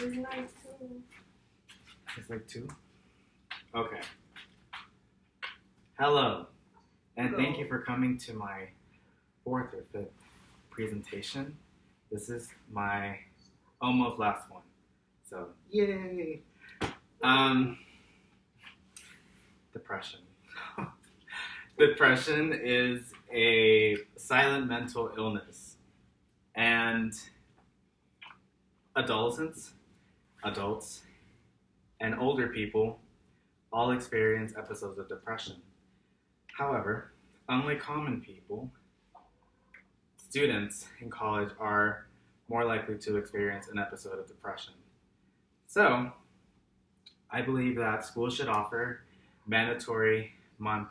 It's nice too. It's like 2? Okay. Hello, and thank you for coming to my 4th or 5th presentation. This is my almost last one. So, yay! Depression. Depression is a silent mental illness, and adolescents, adults, and older people all experience episodes of depression. However, unlike common people, students in college are more likely to experience an episode of depression. So, I believe that schools should offer mandatory month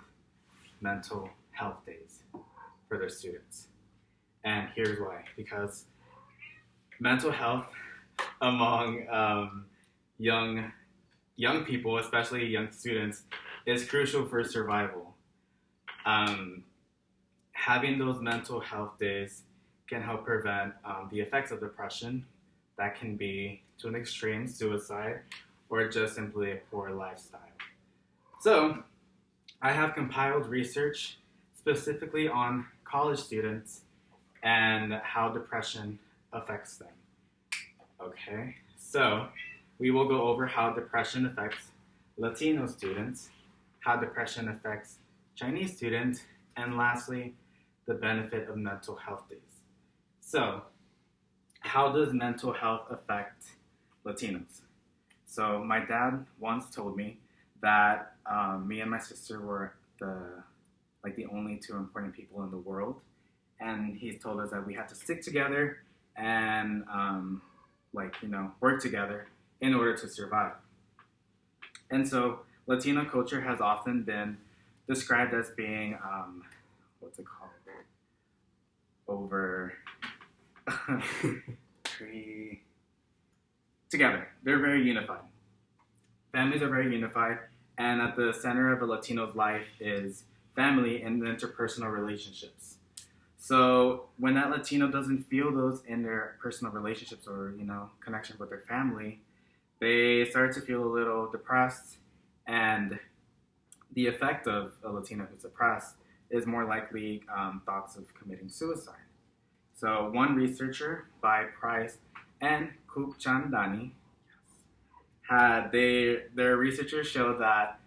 mental health days for their students. And here's why. Because mental health among young people, especially young students, is crucial for survival. Having those mental health days can help prevent the effects of depression that can be, to an extreme, suicide or just simply a poor lifestyle. So, I have compiled research specifically on college students and how depression affects them. Okay, so we will go over how depression affects Latino students, how depression affects Chinese students, and lastly, the benefit of mental health days. So, how does mental health affect Latinos? So, my dad once told me that me and my sister were the only 2 important people in the world, and he told us that we had to stick together and work together in order to survive. And so, Latino culture has often been described as being together. They're very unified. Families are very unified, and at the center of a Latino's life is family and interpersonal relationships. So when that Latino doesn't feel those in their personal relationships or, connection with their family, they start to feel a little depressed, and the effect of a Latino who's depressed is more likely thoughts of committing suicide. So one researcher by Price and Kupchandani their researchers show that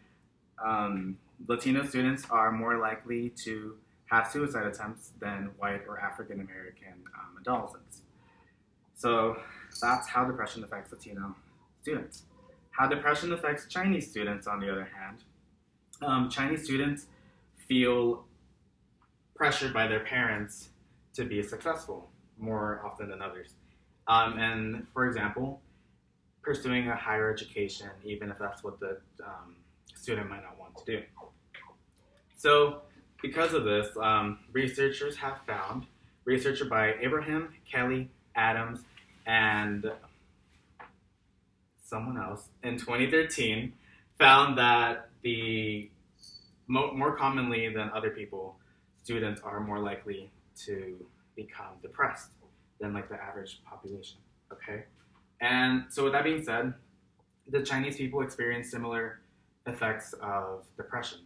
Latino students are more likely to have suicide attempts than white or African American adolescents. So that's how depression affects Latino students. How depression affects Chinese students, on the other hand, Chinese students feel pressured by their parents to be successful more often than others. And for example, pursuing a higher education, even if that's what the student might not want to do. So because of this, researchers have found, researcher by Abraham, Kelly, Adams, and someone else in 2013 found that more commonly than other people, students are more likely to become depressed than like the average population, okay? And so with that being said, the Chinese people experience similar effects of depression,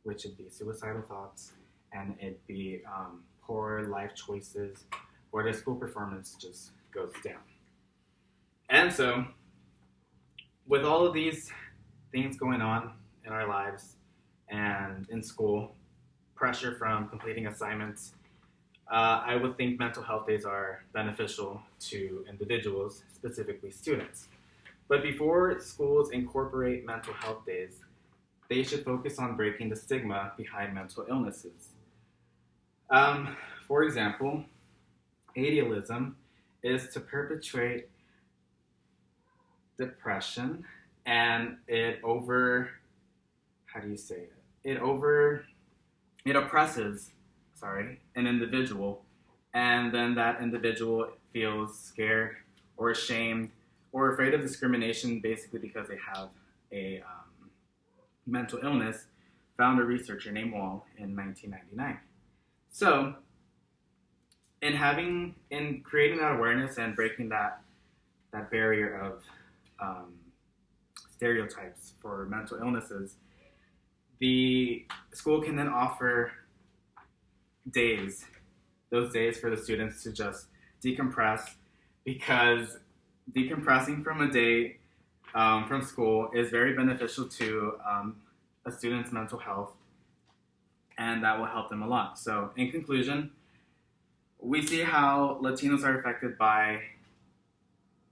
which would be suicidal thoughts, and it'd be poor life choices, or their school performance just goes down. And so, with all of these things going on in our lives and in school, pressure from completing assignments, I would think mental health days are beneficial to individuals, specifically students. But before schools incorporate mental health days, they should focus on breaking the stigma behind mental illnesses. For example, idealism is to perpetuate depression, and it oppresses an individual, and then that individual feels scared or ashamed or afraid of discrimination, basically because they have a mental illness, found a researcher named Wall in 1999. So, in creating that awareness and breaking that that barrier of stereotypes for mental illnesses, the school can then offer those days for the students to just decompress, because decompressing from a day from school is very beneficial to a student's mental health, and that will help them a lot. So in conclusion, we see how Latinos are affected by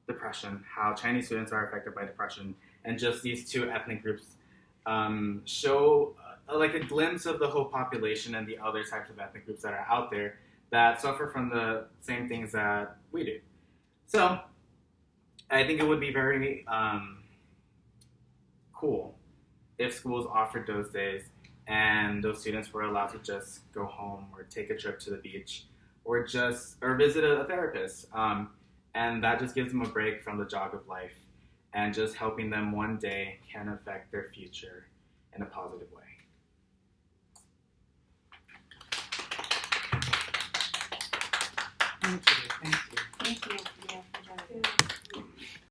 depression, how Chinese students are affected by depression, and just these two ethnic groups show like a glimpse of the whole population and the other types of ethnic groups that are out there that suffer from the same things that we do. So I think it would be very cool if schools offered those days and those students were allowed to just go home or take a trip to the beach or visit a therapist. And that just gives them a break from the jog of life, and just helping them one day can affect their future in a positive way. Thank you. Thank you. Yeah, for joining.